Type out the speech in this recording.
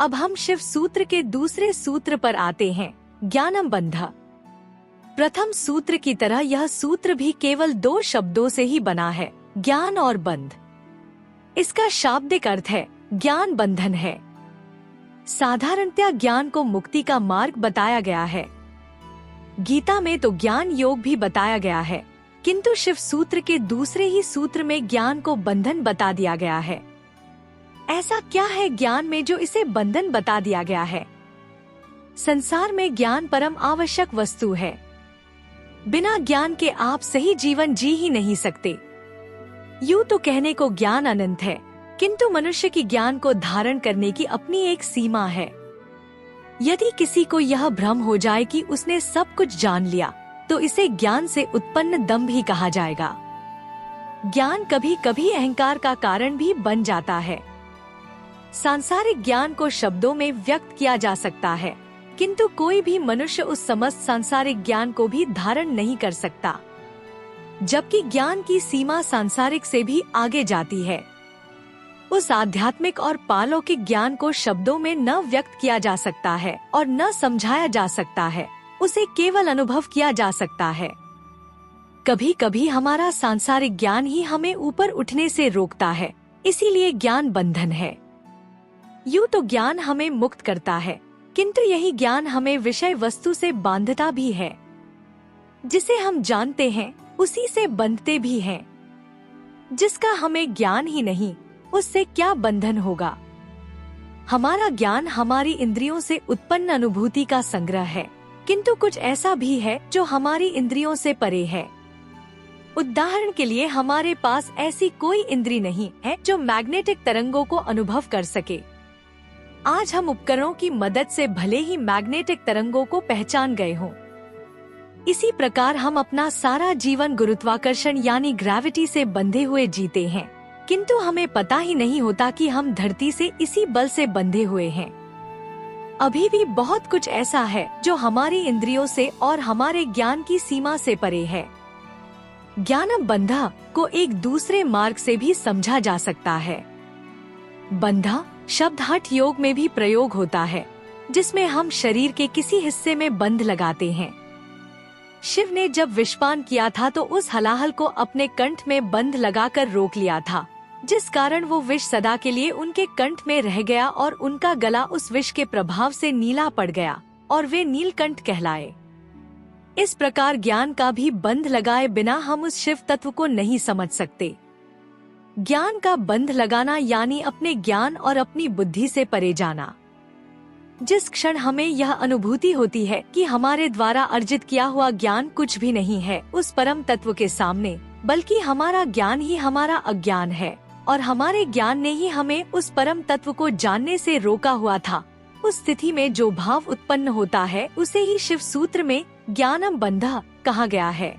अब हम शिव सूत्र के दूसरे सूत्र पर आते हैं, ज्ञानम बंध। प्रथम सूत्र की तरह यह सूत्र भी केवल 2 शब्दों से ही बना है, ज्ञान और बंध। इसका शाब्दिक अर्थ है ज्ञान बंधन है। साधारणतया ज्ञान को मुक्ति का मार्ग बताया गया है। गीता में तो ज्ञान योग भी बताया गया है, किंतु शिव सूत्र के दूसरे ही सूत्र में ज्ञान को बंधन बता दिया गया है। ऐसा क्या है ज्ञान में जो इसे बंधन बता दिया गया है? संसार में ज्ञान परम आवश्यक वस्तु है। बिना ज्ञान के आप सही जीवन जी ही नहीं सकते। यूं तो कहने को ज्ञान अनंत है, किंतु मनुष्य की ज्ञान को धारण करने की अपनी एक सीमा है। यदि किसी को यह भ्रम हो जाए कि उसने सब कुछ जान लिया, तो इसे ज्ञान से उत्पन्न दंभ ही कहा जाएगा। ज्ञान कभी कभी अहंकार का कारण भी बन जाता है। सांसारिक ज्ञान को शब्दों में व्यक्त किया जा सकता है, किंतु कोई भी मनुष्य उस समस्त सांसारिक ज्ञान को भी धारण नहीं कर सकता, जबकि ज्ञान की सीमा सांसारिक से भी आगे जाती है। उस आध्यात्मिक और पालौकिक ज्ञान को शब्दों में न व्यक्त किया जा सकता है और न समझाया जा सकता है, उसे केवल अनुभव किया जा सकता है। कभी कभी हमारा सांसारिक ज्ञान ही हमें ऊपर उठने से रोकता है, इसीलिए ज्ञान बंधन है। यूं तो ज्ञान हमें मुक्त करता है, किंतु यही ज्ञान हमें विषय वस्तु से बांधता भी है। जिसे हम जानते हैं उसी से बंधते भी हैं। जिसका हमें ज्ञान ही नहीं, उससे क्या बंधन होगा? हमारा ज्ञान हमारी इंद्रियों से उत्पन्न अनुभूति का संग्रह है, किंतु कुछ ऐसा भी है जो हमारी इंद्रियों से परे है। उदाहरण के लिए हमारे पास ऐसी कोई इंद्री नहीं है जो मैग्नेटिक तरंगों को अनुभव कर सके। आज हम उपकरणों की मदद से भले ही मैग्नेटिक तरंगों को पहचान गए हों, इसी प्रकार हम अपना सारा जीवन गुरुत्वाकर्षण यानी ग्रेविटी से बंधे हुए जीते हैं, किंतु हमें पता ही नहीं होता कि हम धरती से इसी बल से बंधे हुए हैं। अभी भी बहुत कुछ ऐसा है जो हमारी इंद्रियों से और हमारे ज्ञान की सीमा से परे है। ज्ञानम बंधा को एक दूसरे मार्ग से भी समझा जा सकता है। बंधा शब्द हठ योग में भी प्रयोग होता है, जिसमें हम शरीर के किसी हिस्से में बंध लगाते हैं। शिव ने जब विषपान किया था तो उस हलाहल को अपने कंठ में बंध लगाकर रोक लिया था, जिस कारण वो विष सदा के लिए उनके कंठ में रह गया और उनका गला उस विष के प्रभाव से नीला पड़ गया और वे नीलकंठ कहलाए। इस प्रकार ज्ञान का भी बंध लगाए बिना हम उस शिव तत्व को नहीं समझ सकते। ज्ञान का बंध लगाना यानी अपने ज्ञान और अपनी बुद्धि से परे जाना। जिस क्षण हमें यह अनुभूति होती है कि हमारे द्वारा अर्जित किया हुआ ज्ञान कुछ भी नहीं है उस परम तत्व के सामने, बल्कि हमारा ज्ञान ही हमारा अज्ञान है और हमारे ज्ञान ने ही हमें उस परम तत्व को जानने से रोका हुआ था, उस स्थिति में जो भाव उत्पन्न होता है उसे ही शिव सूत्र में ज्ञानम बंधा कहा गया है।